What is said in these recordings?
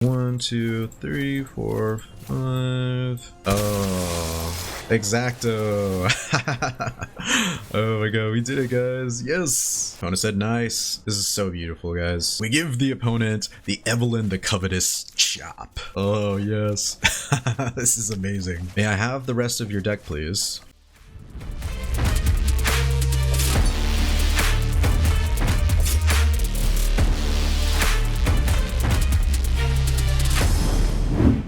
1, 2, 3, 4, 5. Oh, exacto. Oh my god, we did it, guys. Yes. Opponent said nice. This is so beautiful, guys. We give the opponent the Evelyn the Covetous chop. Oh, yes. This is amazing. May I have the rest of your deck, please?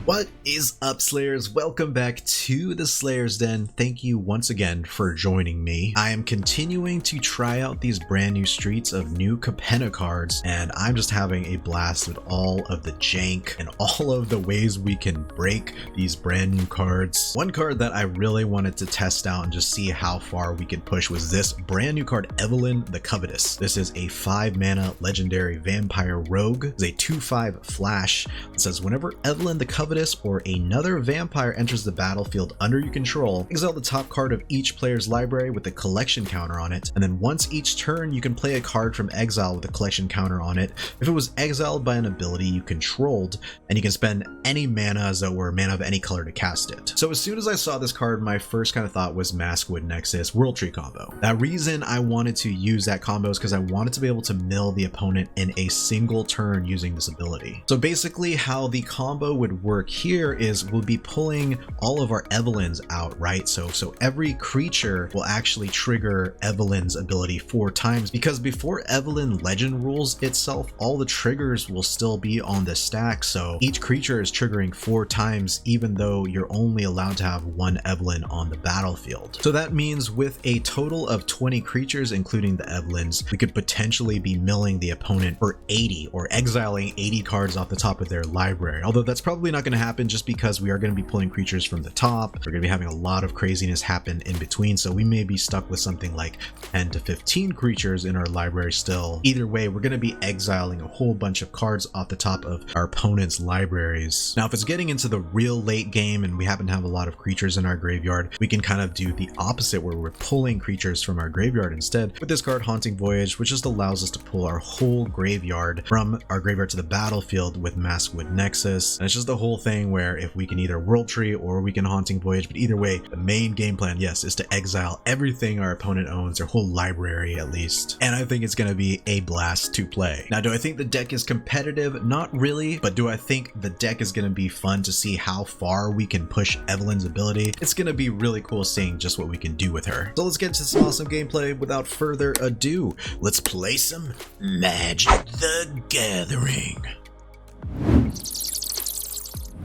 What is up, Slayers? Welcome back to the Slayers Den. Thank you once again for joining me. I am continuing to try out these brand new Streets of New Capenna cards, and I'm just having a blast with all of the jank and all of the ways we can break these brand new cards. One card that I really wanted to test out and just see how far we could push was this brand new card, Evelyn the Covetous. This is a 5-mana legendary vampire rogue. It's a 2/5 flash. It says whenever Evelyn the Covetous or another vampire enters the battlefield under your control, exile the top card of each player's library with a collection counter on it, and then once each turn you can play a card from exile with a collection counter on it if it was exiled by an ability you controlled, and you can spend any mana as though were mana of any color to cast it. So as soon as I saw this card, my first kind of thought was Maskwood Nexus World Tree combo. That reason I wanted to use that combo is because I wanted to be able to mill the opponent in a single turn using this ability. So basically how the combo would work here is we'll be pulling all of our Evelyns out, right? So every creature will actually trigger Evelyn's ability 4 times, because before Evelyn legend rules itself, all the triggers will still be on the stack. So each creature is triggering 4 times, even though you're only allowed to have 1 Evelyn on the battlefield. So that means with a total of 20 creatures, including the Evelyns, we could potentially be milling the opponent for 80 or exiling 80 cards off the top of their library. Although that's probably not going to happen, just because we are going to be pulling creatures from the top. We're going to be having a lot of craziness happen in between, so we may be stuck with something like 10 to 15 creatures in our library still. Either way, we're going to be exiling a whole bunch of cards off the top of our opponent's libraries. Now, if it's getting into the real late game and we happen to have a lot of creatures in our graveyard, we can kind of do the opposite, where we're pulling creatures from our graveyard instead with this card, Haunting Voyage, which just allows us to pull our whole graveyard from our graveyard to the battlefield with Maskwood Nexus. And it's just the whole thing where if we can either World Tree or we can Haunting Voyage, but either way, the main game plan, yes, is to exile everything our opponent owns, their whole library at least. And I think it's going to be a blast to play. Now, do I think the deck is competitive? Not really, but do I think the deck is going to be fun to see how far we can push Evelyn's ability? It's going to be really cool seeing just what we can do with her. So let's get into some awesome gameplay. Without further ado, let's play some Magic the Gathering.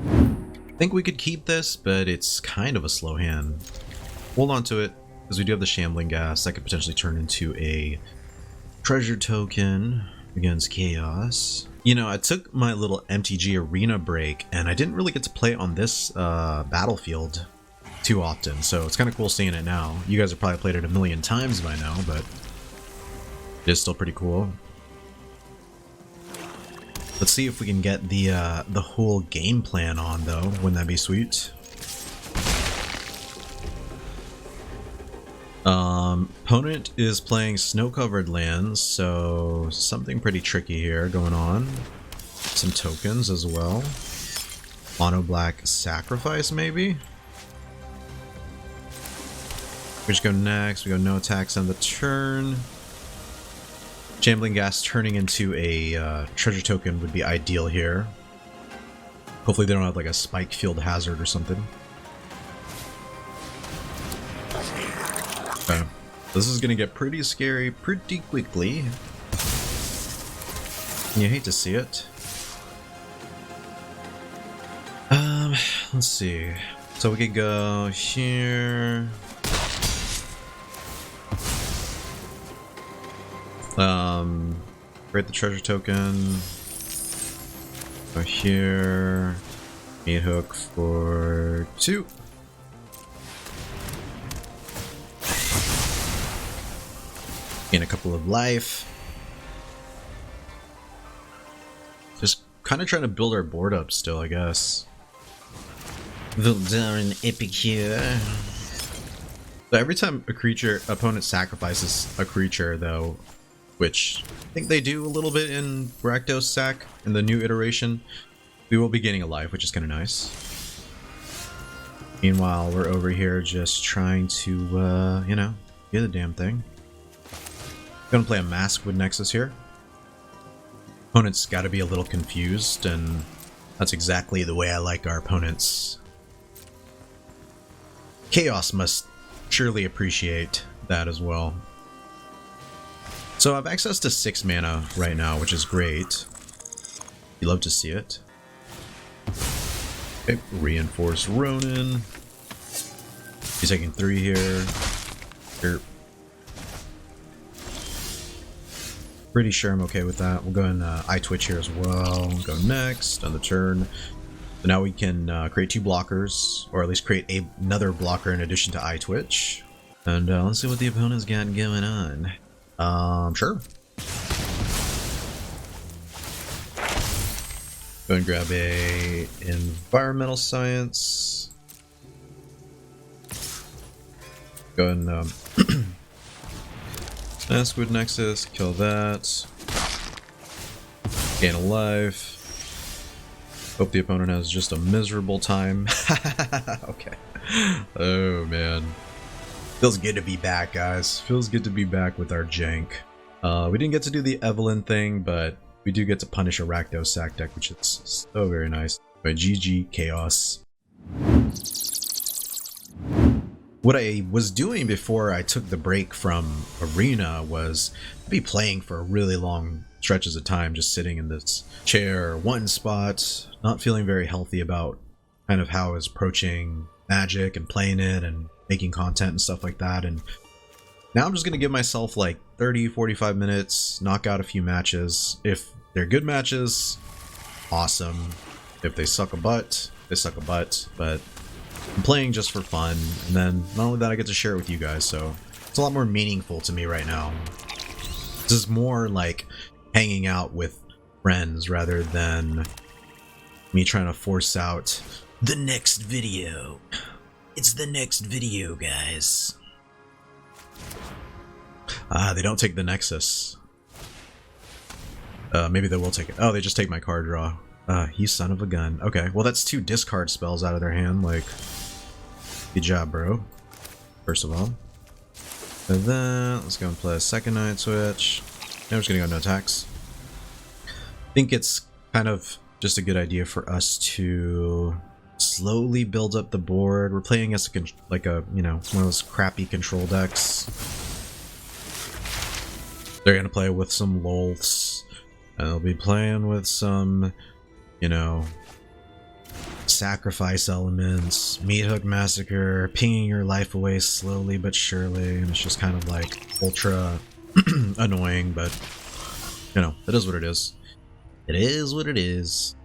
I think we could keep this, but it's kind of a slow hand. Hold on to it, because we do have the Shambling Ghast that could potentially turn into a treasure token against chaos. You know, I took my little MTG Arena break, and I didn't really get to play on this battlefield too often, so it's kind of cool seeing it now. You guys have probably played it a million times by now, but it is still pretty cool. Let's see if we can get the whole game plan on, though. Wouldn't that be sweet? Opponent is playing snow-covered lands, so something pretty tricky here going on. Some tokens as well. Mono black sacrifice, maybe? We just go next. We go no attacks on the turn. Shambling Ghast turning into a treasure token would be ideal here. Hopefully they don't have like a spike field hazard or something. Okay. This is gonna get pretty scary pretty quickly. You hate to see it. Let's see. So we could go here. Create the treasure token. Go here. Meathook for 2. Gain a couple of life. Just kind of trying to build our board up still, I guess. Vildarin Epicure. So every time a opponent sacrifices a creature, though, which I think they do a little bit in Rakdos Sack in the new iteration, We will be gaining a life, which is kind of nice. Meanwhile, we're over here just trying to, you know, get the damn thing. Gonna play a Maskwood Nexus here. Opponent's got to be a little confused, and that's exactly the way I like our opponents. Chaos must surely appreciate that as well. So I have access to 6 mana right now, which is great. You love to see it. Okay, reinforce Ronin. He's taking 3 here. Here. Pretty sure I'm okay with that. We'll go in Eyetwitch here as well. We'll go next on the turn. So now we can create 2 blockers, or at least create another blocker in addition to Eyetwitch. And let's see what the opponent's got going on. Sure. Go and grab a environmental science. Go and Maskwood Nexus, kill that. Gain a life. Hope the opponent has just a miserable time. Okay. Oh man. Feels good to be back, guys. Feels good to be back with our jank. We didn't get to do the Evelyn thing, but we do get to punish a Rakdos sack deck, which is so very nice. But GG Chaos. What I was doing before I took the break from Arena was be playing for really long stretches of time, just sitting in this chair, one spot, not feeling very healthy about kind of how I was approaching Magic and playing it and making content and stuff like that. And now I'm just going to give myself like 30-45 minutes, knock out a few matches. If they're good matches, awesome. If they suck a butt, they suck a butt. But I'm playing just for fun, and then not only that, I get to share it with you guys, so it's a lot more meaningful to me right now. This is more like hanging out with friends rather than me trying to force out the next video. It's the next video, guys. They don't take the Nexus. Maybe they will take it. Oh, they just take my card draw. You son of a gun. Okay, well that's 2 discard spells out of their hand, like, good job, bro. First of all. And then, let's go and play a second Eyetwitch. Now we're just gonna go no attacks. I think it's kind of just a good idea for us to slowly build up the board. We're playing as like a, you know, one of those crappy control decks. They're gonna play with some Lolths, and they'll be playing with some, you know, sacrifice elements, Meathook Massacre, pinging your life away slowly but surely, and it's just kind of like ultra annoying, but you know, it is what it is. It is what it is.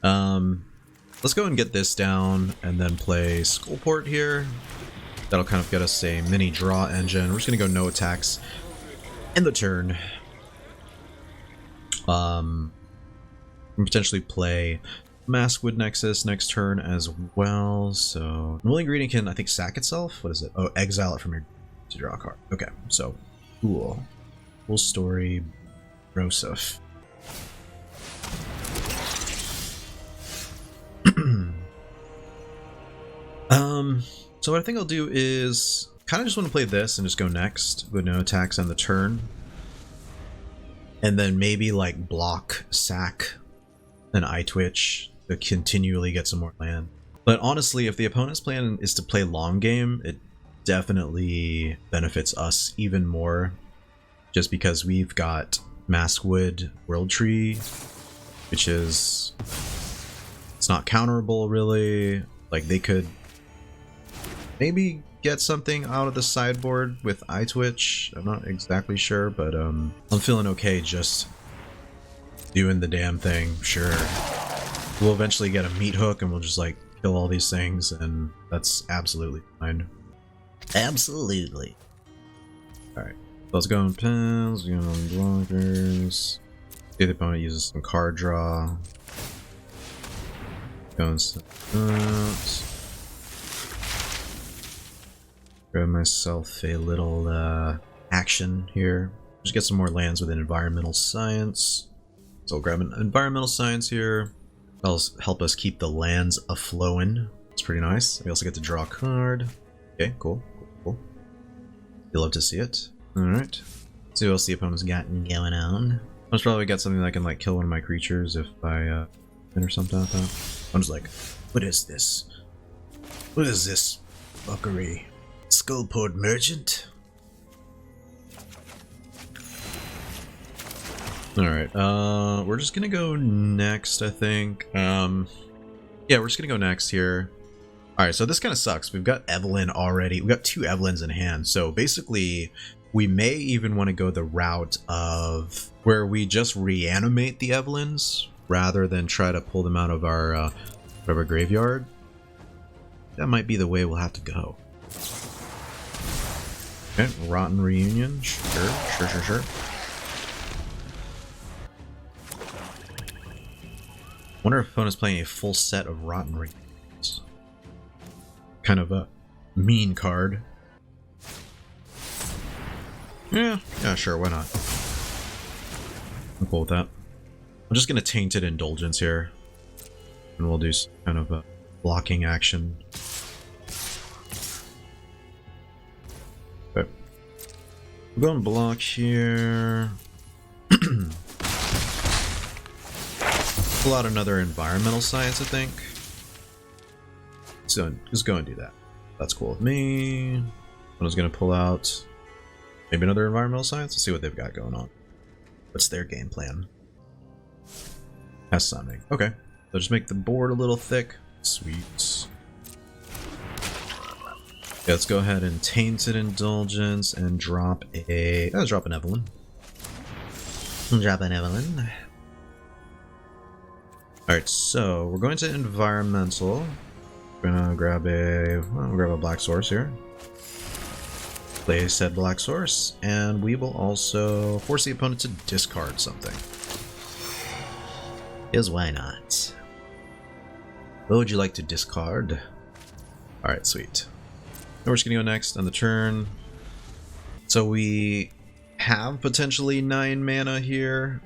Let's go and get this down and then play Skullport here. That'll kind of get us a mini draw engine. We're just gonna go no attacks in the turn. Potentially play Maskwood Nexus next turn as well. So Will Ingredient can, I think, sack itself. What is it? Oh, exile it from your to draw a card. Okay, so cool. Full story, Rosef. So what I think I'll do is kind of just want to play this and just go next with no attacks on the turn. And then maybe like block, sack, an Eyetwitch to continually get some more land. But honestly, if the opponent's plan is to play long game, it definitely benefits us even more. Just because we've got Maskwood World Tree, which is, it's not counterable really. Like they could maybe get something out of the sideboard with Eyetwitch. I'm not exactly sure, but I'm feeling okay just doing the damn thing. Sure, we'll eventually get a Meathook and we'll just like kill all these things, and that's absolutely fine. Absolutely. Alright, let's go on pins, go on blockers. See if the opponent uses some card draw. Go and set that. Grab myself a little action here. Just get some more lands with an environmental science. So I'll grab an environmental science here. That'll help us keep the lands a-flowing. It's pretty nice. We also get to draw a card. Okay, cool. You'll love to see it. Alright. See what else the opponent's got going on. Most probably got something that can like kill one of my creatures if I or something like that. I'm just like, what is this? What is this fuckery? Skullport Merchant? Alright, we're just gonna go next, I think. Yeah, we're just gonna go next here. Alright, so this kind of sucks. We've got Evelyn already. We've got 2 Evelyns in hand. So basically, we may even want to go the route of where we just reanimate the Evelyns rather than try to pull them out of our graveyard. That might be the way we'll have to go. Okay, Rotten Reunion. Sure. Wonder if opponent's playing a full set of Rotten Reunions. Kind of a mean card. Yeah, sure, why not? I'm cool with that. I'm just gonna Tainted Indulgence here. And we'll do some kind of a blocking action. Okay. We'll go and block here. Pull out another Environmental Science, I think. So just go and do that. That's cool with me. I was gonna pull out maybe another Environmental Science. Let's see what they've got going on. What's their game plan? Pest Summoning. Okay. So just make the board a little thick. Sweet. Yeah, let's go ahead and Tainted Indulgence and drop a... Let's drop an Evelyn. Drop an Evelyn. Alright, so we're going to Environmental. We're gonna grab a black source here. Play said black source, and we will also force the opponent to discard something. Because why not? What would you like to discard? Alright, sweet. Now we're just gonna go next on the turn. So we have potentially 9 mana here.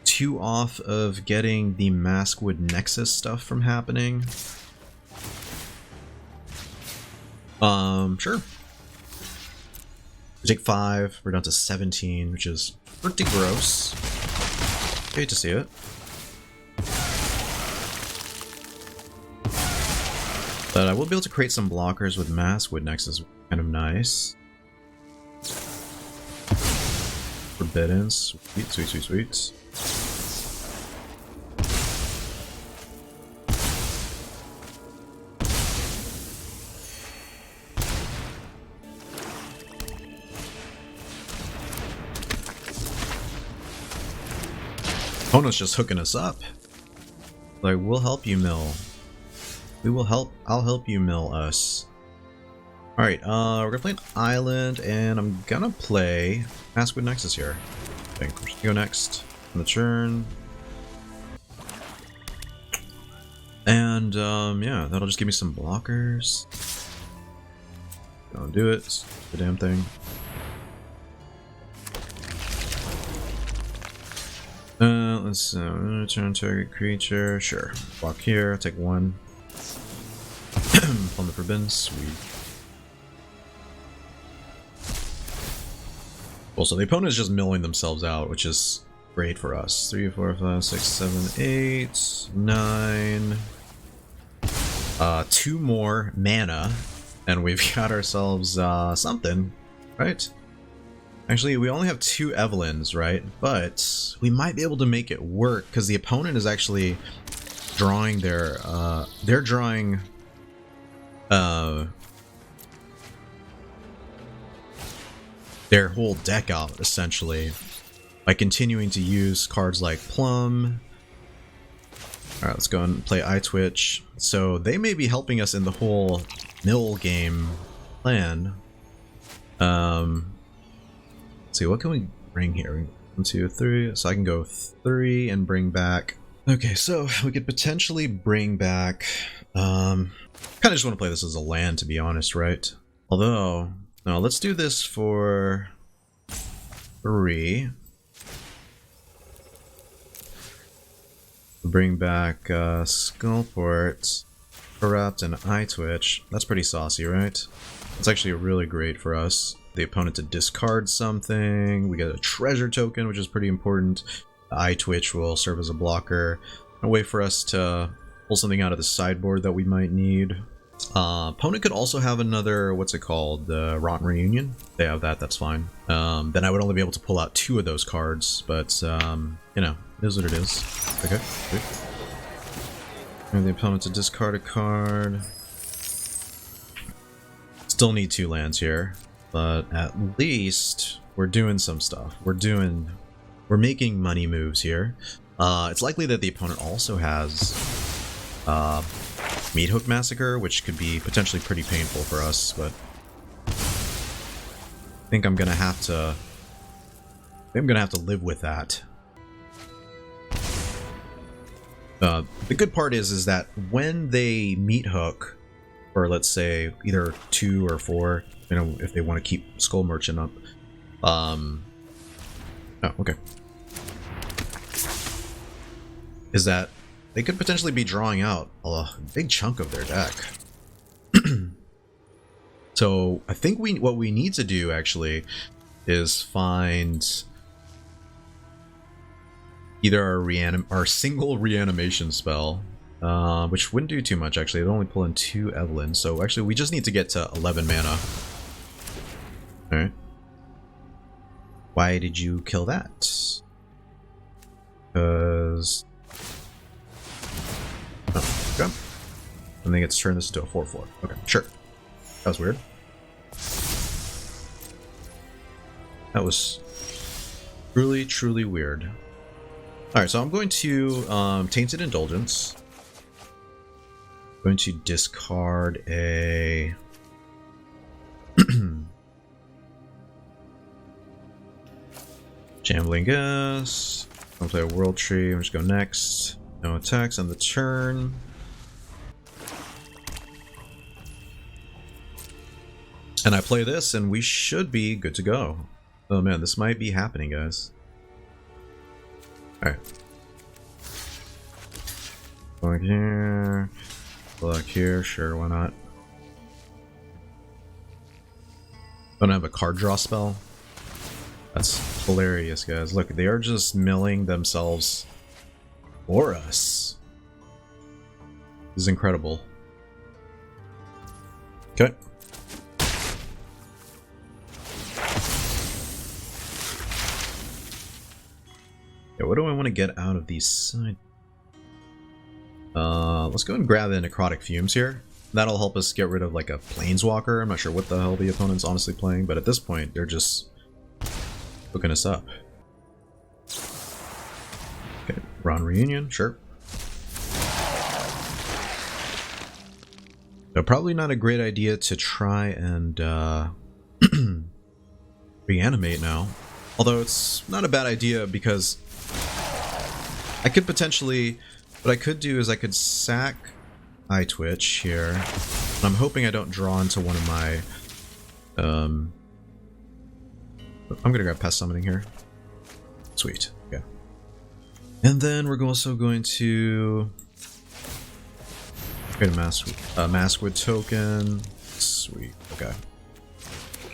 2 off of getting the Maskwood Nexus stuff from happening. Sure. We take 5, we're down to 17, which is pretty gross. Hate to see it. But I will be able to create some blockers with Maskwood Nexus, kind of nice. Forbidden, sweet. Opponent's just hooking us up. Like, we'll help you mill. I'll help you mill us. Alright, we're gonna play an island, and I'm gonna play Maskwood Nexus here. I think we're just gonna go next on the turn. And, yeah, that'll just give me some blockers. Don't do it. It's the damn thing. Let's return target creature. Sure. Block here. Take 1. On the Forbidden. Sweet. Well, so the opponent is just milling themselves out, which is great for us. 3, 4, 5, 6, 7, 8, 9. 2 more mana, and we've got ourselves something, right? Actually, we only have 2 Evelyns, right? But we might be able to make it work because the opponent is actually drawing their they're drawing their whole deck out essentially by continuing to use cards like Plum. Alright, let's go and play Eyetwitch. So they may be helping us in the whole mill game plan. Let's see, what can we bring here? 1, 2, 3. So I can go 3 and bring back. Okay, so we could potentially bring back. Kind of just want to play this as a land, to be honest, right? Although, no, let's do this for 3. Bring back Skullport, Corrupt, and Eyetwitch. That's pretty saucy, right? It's actually really great for us. The opponent to discard something. We get a treasure token, which is pretty important. Eyetwitch will serve as a blocker. A way for us to pull something out of the sideboard that we might need. Opponent could also have another, what's it called? The Rotten Reunion. They have that, that's fine. Then I would only be able to pull out 2 of those cards, but, you know, it is what it is. Okay, good. And the opponent to discard a card. Still need 2 lands here, but at least we're doing some stuff. We're making money moves here. It's likely that the opponent also has Meathook Massacre, which could be potentially pretty painful for us, but I think I'm gonna have to live with that. The good part is that when they Meathook, or let's say either 2 or 4, you know, if they want to keep Skull Merchant up. Oh, okay. Is that they could potentially be drawing out a big chunk of their deck. So I think what we need to do actually is find either our single reanimation spell, which wouldn't do too much actually. It'd only pull in 2 Evelyn, so actually we just need to get to 11 mana. Alright. Why did you kill that? Because... oh, okay. And then get to turn this into a 4/4. Okay, sure. That was weird. That was truly, truly weird. Alright, so I'm going to Tainted Indulgence. I'm going to discard a... Shambling Ghast. I'm going to play a World Tree. I'm just go next. No attacks on the turn. And I play this, and we should be good to go. Oh man, this might be happening, guys. Alright. Block here. Block here. Sure, why not? Don't have a card draw spell. That's hilarious, guys. Look, they are just milling themselves for us. This is incredible. Okay. Yeah, what do I want to get out of these side? Let's go and grab the Necrotic Fumes here. That'll help us get rid of like a Planeswalker. I'm not sure what the hell the opponent's honestly playing, but at this point, they're just hooking us up. Okay, Round Reunion, sure. So probably not a great idea to try and reanimate now. Although it's not a bad idea because I could potentially... what I could do is I could sack Eyetwitch here. And I'm hoping I don't draw into one of my... I'm gonna grab Pest Summoning here. Sweet, okay. And then we're also going to... get a Maskwood token. Sweet, okay.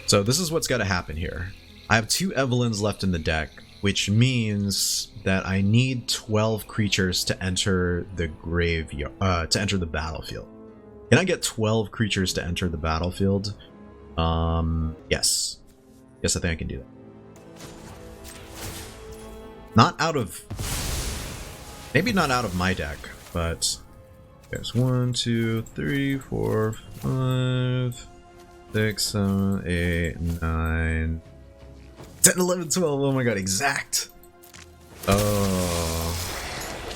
So this is what's gotta happen here. I have 2 Evelyns left in the deck, which means that I need 12 creatures to enter the graveyard, to enter the battlefield. Can I get 12 creatures to enter the battlefield? Yes. Yes, I think I can do that. Not out of... maybe not out of my deck, but... there's 1, 2, 3, 4, 5, 6, 7, 8, 9... 10, 11, 12, oh my god, exact! Oh...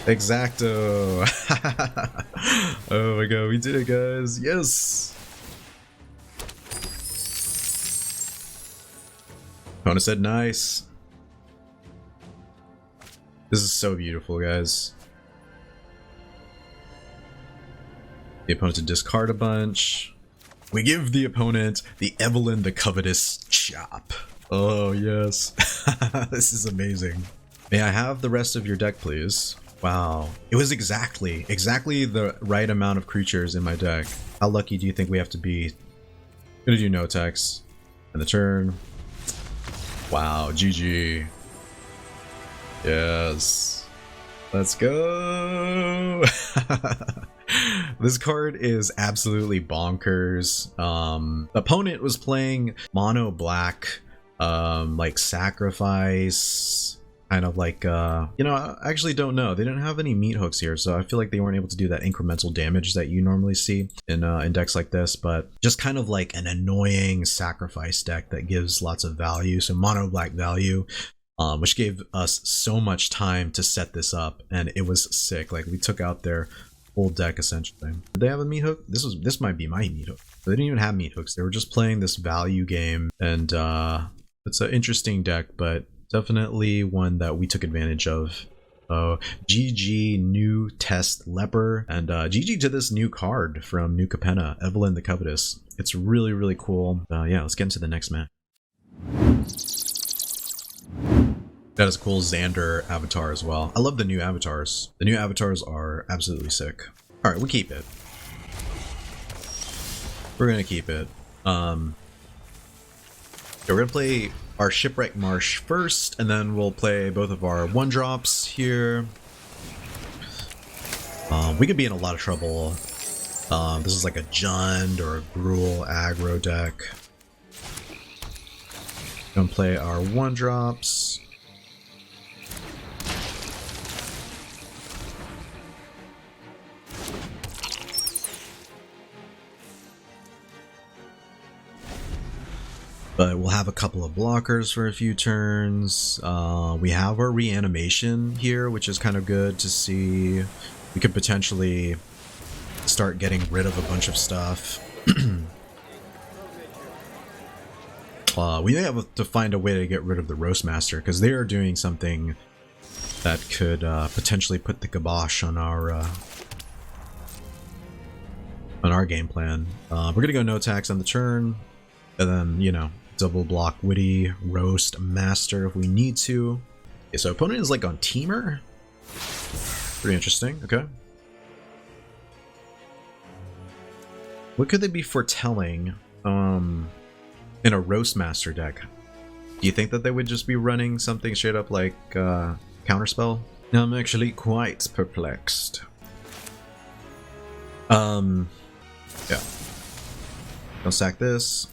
exacto! Oh my god, we did it, guys! Yes! Opponent said nice. This is so beautiful, guys. The opponent to discard a bunch. We give the opponent the Evelyn the Covetous chop. Oh, yes. This is amazing. May I have the rest of your deck, please? Wow. It was exactly the right amount of creatures in my deck. How lucky do you think we have to be? Gonna do no attacks. And the turn. Wow, GG. Yes. Let's go. This card is absolutely bonkers. Opponent was playing mono black, like sacrifice, kind of like, you know, I actually don't know. They didn't have any meat hooks here, so I feel like they weren't able to do that incremental damage that you normally see in decks like this, but just kind of like an annoying sacrifice deck that gives lots of value. So mono black value, which gave us so much time to set this up, and it was sick. Like, we took out their whole deck essentially. Did they have a meat hook? This might be my meat hook. They didn't even have meat hooks. They were just playing this value game, and it's an interesting deck, but definitely one that we took advantage of. GG new test leper, and GG to this new card from New Capenna, Evelyn the Covetous. It's really cool. Yeah, let's get into the next match. That is a cool Xander avatar as well. I love the new avatars. The new avatars are absolutely sick. Alright, we keep it. We're gonna keep it. Yeah, we're gonna play our Shipwreck Marsh first, and then we'll play both of our 1-drops here. We could be in a lot of trouble. This is like a Jund or a Gruul aggro deck. Gonna play our 1-drops. But we'll have a couple of blockers for a few turns. We have our reanimation here, which is kind of good to see. We could potentially start getting rid of a bunch of stuff. We may have to find a way to get rid of the Roastmaster, because they are doing something that could potentially put the kibosh on our game plan. We're gonna go no attacks on the turn, and then, you know, double block Witty, Roast Master if we need to. Okay, so opponent is like on Teamer. Pretty interesting, okay. What could they be foretelling in a Roast Master deck? Do you think that they would just be running something straight up like Counterspell? Now I'm actually quite perplexed. Yeah. Don't sack this.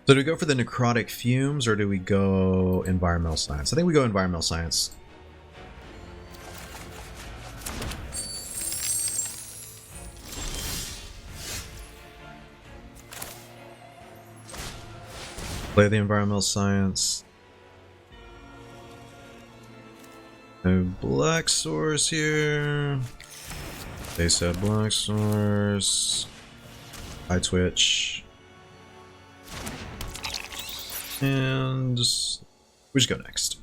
So do we go for the Necrotic Fumes, or do we go Environmental Science? I think we go Environmental Science. Play the Environmental Science. No Black Source here. They said Black Source. Eyetwitch. And we just go next.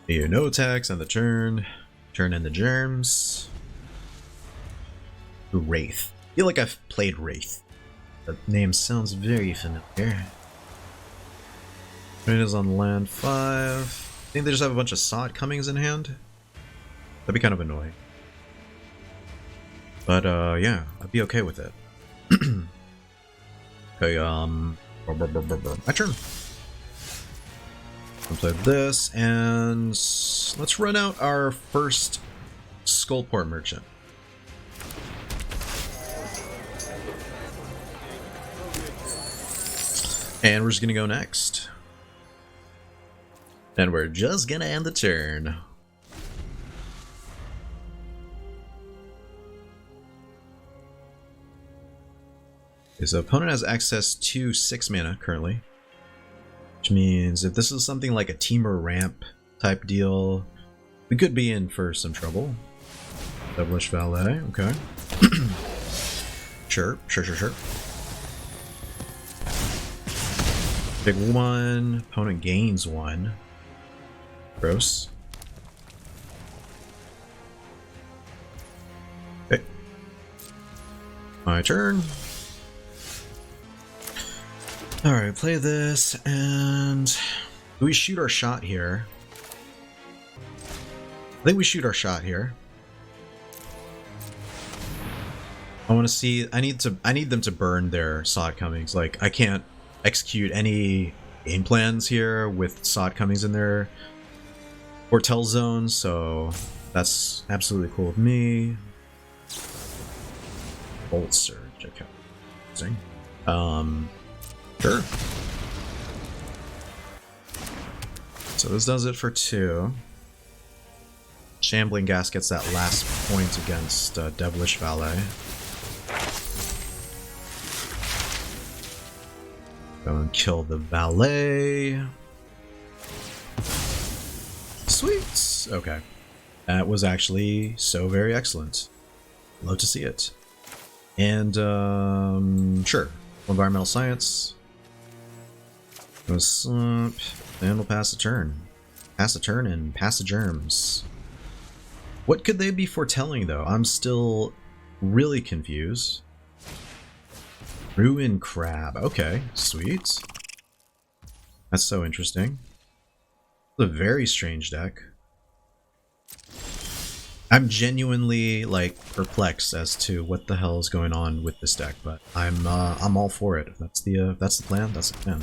You no attacks on the turn. Turn in the germs. Wraith. I feel like I've played Wraith. That name sounds very familiar. It is on land 5. I think they just have a bunch of Sod Cummings in hand. That'd be kind of annoying. But yeah, I'd be okay with it. Okay, my turn. I'll play this, and let's run out our first Skullport Merchant. And we're just gonna go next. And we're just gonna end the turn. Okay, so opponent has access to 6 mana currently. Which means if this is something like a Teamer ramp type deal, we could be in for some trouble. Devilish Valet, okay. Sure. Big 1, opponent gains 1. Gross. Okay. My turn. Alright, play this, and do we shoot our shot here? I think we shoot our shot here. I want to see. I need them to burn their Sod Cummings. Like, I can't execute any game plans here with Sod Cummings in their Foretell zone, so that's absolutely cool with me. Bolt Surge, okay. Sure. So this does it for 2. Shambling Ghast gets that last point against Devilish Valet. Go and kill the Valet. Sweet! Okay. That was actually so very excellent. Love to see it. And, sure. Environmental Science. Go slump. And we'll pass the turn. Pass the turn and pass the germs. What could they be foretelling, though? I'm still really confused. Ruin Crab. Okay, sweet. That's so interesting. It's a very strange deck. I'm genuinely, like, perplexed as to what the hell is going on with this deck, but I'm all for it. If that's the plan. That's the plan.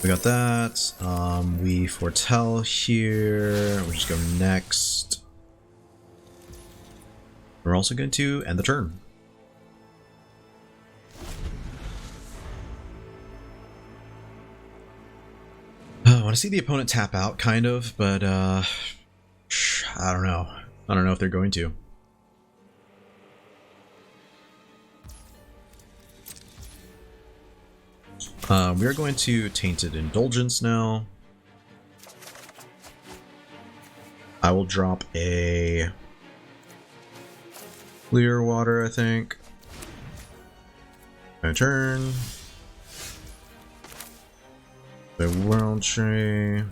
We got that. We foretell here. We'll just go next. We're also going to end the turn. I want to see the opponent tap out, kind of, but I don't know. I don't know if they're going to. We are going to Tainted Indulgence now. I will drop a Clearwater, I think. My turn. The World Tree.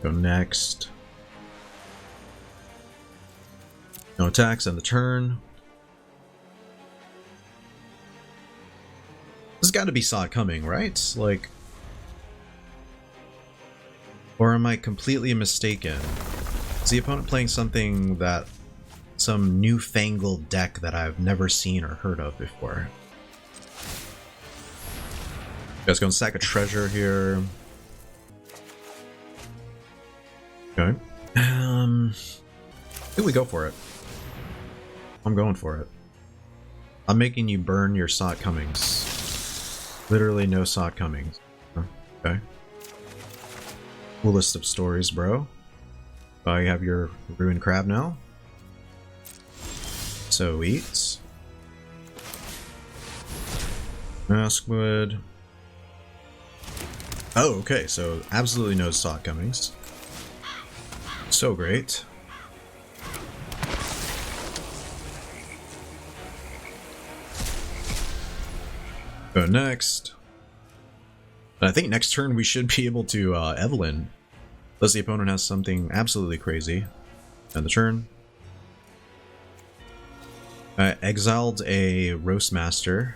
Go next. No attacks on the turn. There's got to be Sod coming, right? Like, or am I completely mistaken? Is the opponent playing something that, some newfangled deck that I've never seen or heard of before? You guys gonna sack a treasure here. Okay. I think we go for it. I'm going for it. I'm making you burn your Sod Cummings. Literally no Sod Cummings. Okay. Coolest of stories, bro. You have your Ruined Crab now. So eats. Maskwood. Oh, okay, so absolutely no Sod Cummings. So great. Go next. I think next turn we should be able to Evelyn. Unless the opponent has something absolutely crazy. End the turn. Exiled a Roast Master.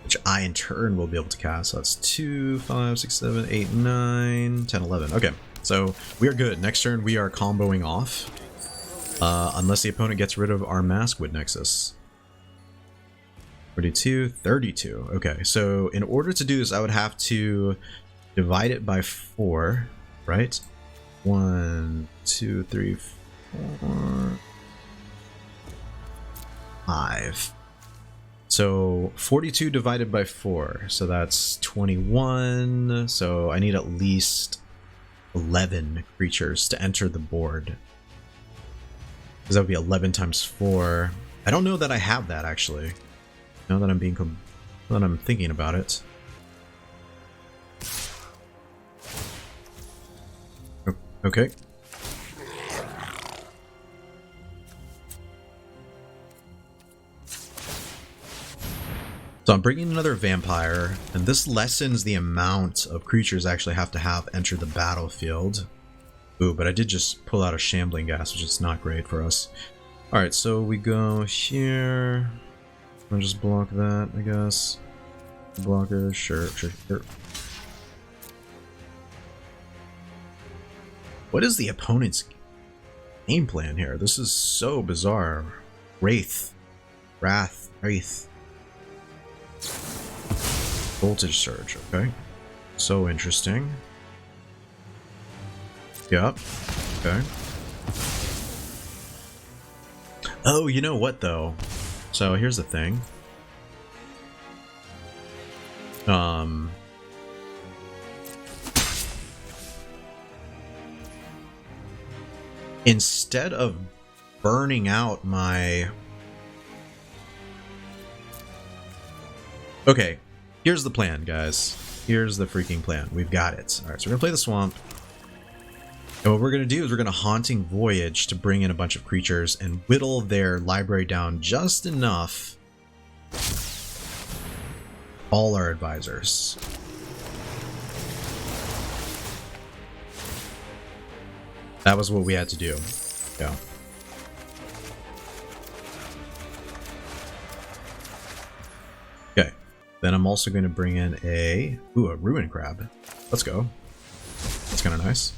Which I in turn will be able to cast. So that's 2, 5, 6, 7, 8, 9, 10, 11. Okay, so we are good. Next turn we are comboing off. Unless the opponent gets rid of our Maskwood Nexus. 42, 32. Okay, so in order to do this, I would have to divide it by 4, right? 1, 2, 3, 4, 5. So 42 divided by 4, so that's 21. So I need at least 11 creatures to enter the board. Because that would be 11 times 4. I don't know that I have that, actually. Now that I'm thinking about it. Okay. So I'm bringing another vampire, and this lessens the amount of creatures I actually have to have enter the battlefield, Ooh, but I did just pull out a Shambling Ghast, which is not great for us. Alright, so we go here. I'll just block that, I guess. Blocker, sure. What is the opponent's game plan here? This is so bizarre. Wraith. Voltage Surge, okay. So interesting. Yep. Okay. Oh, you know what though? So here's the thing. Instead of burning out my... Okay, here's the plan, guys. Here's the freaking plan. We've got it. Alright, so we're gonna play the swamp. And what we're going to do is we're going to Haunting Voyage to bring in a bunch of creatures and whittle their library down just enough. All our advisors. That was what we had to do. Yeah. Okay. Then I'm also going to bring in a Ruin Crab. Let's go. That's kind of nice.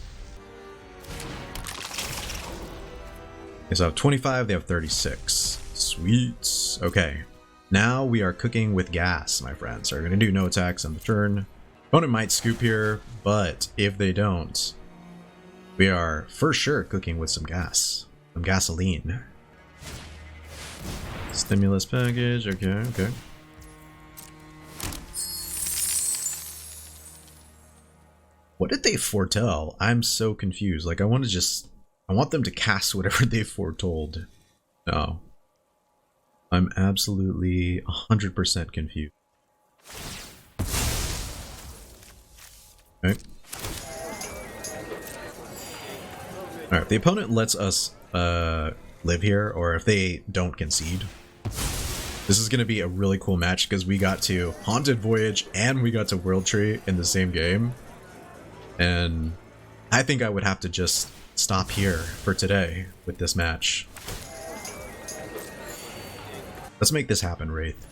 Okay, so I have 25, they have 36. Sweet. Okay. Now we are cooking with gas, my friends. So we're going to do no attacks on the turn. Opponent might scoop here, but if they don't, we are for sure cooking with some gas. Some gasoline. Stimulus package. Okay. What did they foretell? I'm so confused. Like, I want them to cast whatever they foretold. No. I'm absolutely 100% confused. Okay. Alright, if the opponent lets us live here, or if they don't concede, this is going to be a really cool match because we got to Haunted Voyage and we got to World Tree in the same game. And I think I would have to just stop here for today with this match. Let's make this happen, Wraith.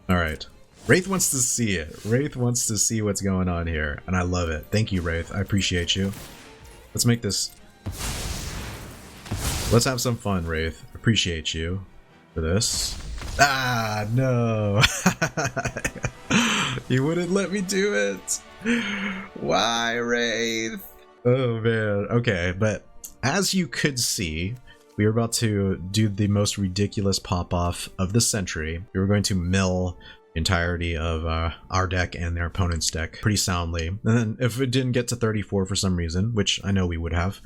Alright. Wraith wants to see it. Wraith wants to see what's going on here, and I love it. Thank you, Wraith. I appreciate you. Let's make this... Let's have some fun, Wraith. Appreciate you for this. Ah, no. You wouldn't let me do it. Why, Wraith? Oh, man. Okay, but as you could see, we were about to do the most ridiculous pop-off of the century. We were going to mill the entirety of our deck and their opponent's deck pretty soundly. And then if it didn't get to 34 for some reason, which I know we would have,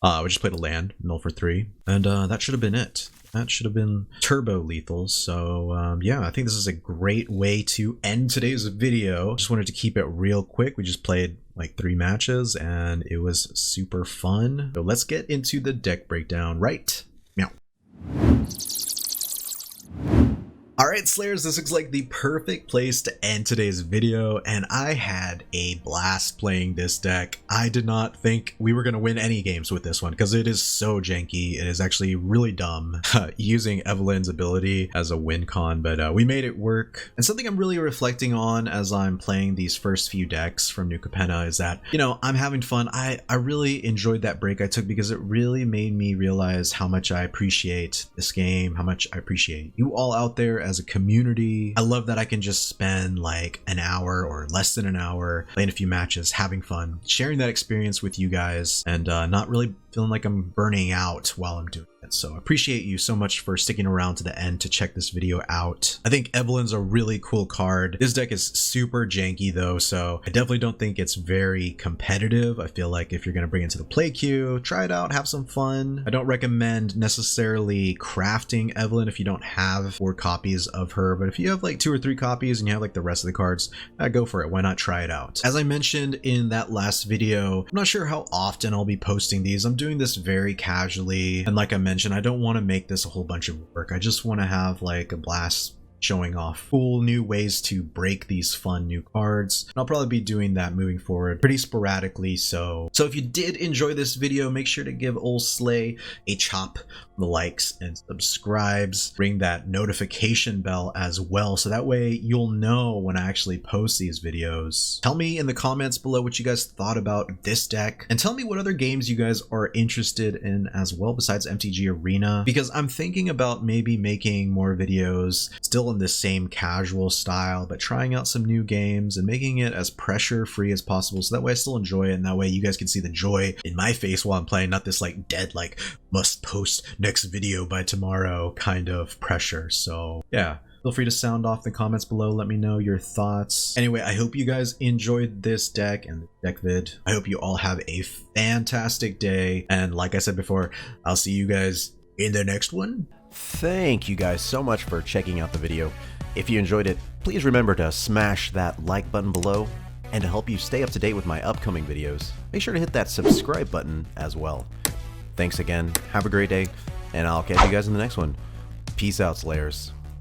we just played a land, mill for 3, and that should have been it. That should have been turbo lethal. So yeah, I think this is a great way to end today's video. Just wanted to keep it real quick. We just played like 3 matches and it was super fun. So let's get into the deck breakdown right now. Alright, Slayers, this looks like the perfect place to end today's video, and I had a blast playing this deck. I did not think we were going to win any games with this one, because it is so janky. It is actually really dumb using Evelyn's ability as a win con, but we made it work. And something I'm really reflecting on as I'm playing these first few decks from New Capenna is that, you know, I'm having fun. I really enjoyed that break I took because it really made me realize how much I appreciate this game, how much I appreciate you all out there as a community. I love that I can just spend like an hour or less than an hour playing a few matches, having fun, sharing that experience with you guys, and not really feeling like I'm burning out while I'm doing it. So I appreciate you so much for sticking around to the end to check this video out. I think Evelyn's a really cool card. This deck is super janky though, so I definitely don't think it's very competitive. I feel like if you're going to bring it to the play queue, try it out, have some fun. I don't recommend necessarily crafting Evelyn if you don't have 4 copies of her, but if you have like 2 or 3 copies and you have like the rest of the cards, go for it. Why not try it out? As I mentioned in that last video, I'm not sure how often I'll be posting these. I'm doing this very casually, and like I mentioned, I don't want to make this a whole bunch of work. I just want to have like a blast showing off cool new ways to break these fun new cards. And I'll probably be doing that moving forward pretty sporadically. So if you did enjoy this video, make sure to give old Slay a chop on the likes and subscribes. Ring that notification bell as well, so that way you'll know when I actually post these videos. Tell me in the comments below what you guys thought about this deck, and tell me what other games you guys are interested in as well besides MTG Arena, because I'm thinking about maybe making more videos still in the same casual style, but trying out some new games and making it as pressure free as possible, so that way I still enjoy it, and that way you guys can see the joy in my face while I'm playing, not this like dead, like must post next video by tomorrow kind of pressure. So yeah, feel free to sound off in the comments below. Let me know your thoughts. Anyway, I hope you guys enjoyed this deck and the deck vid. I hope you all have a fantastic day. And like I said before, I'll see you guys in the next one. Thank you guys so much for checking out the video. If you enjoyed it, please remember to smash that like button below. And to help you stay up to date with my upcoming videos, make sure to hit that subscribe button as well. Thanks again. Have a great day. And I'll catch you guys in the next one. Peace out, Slayers.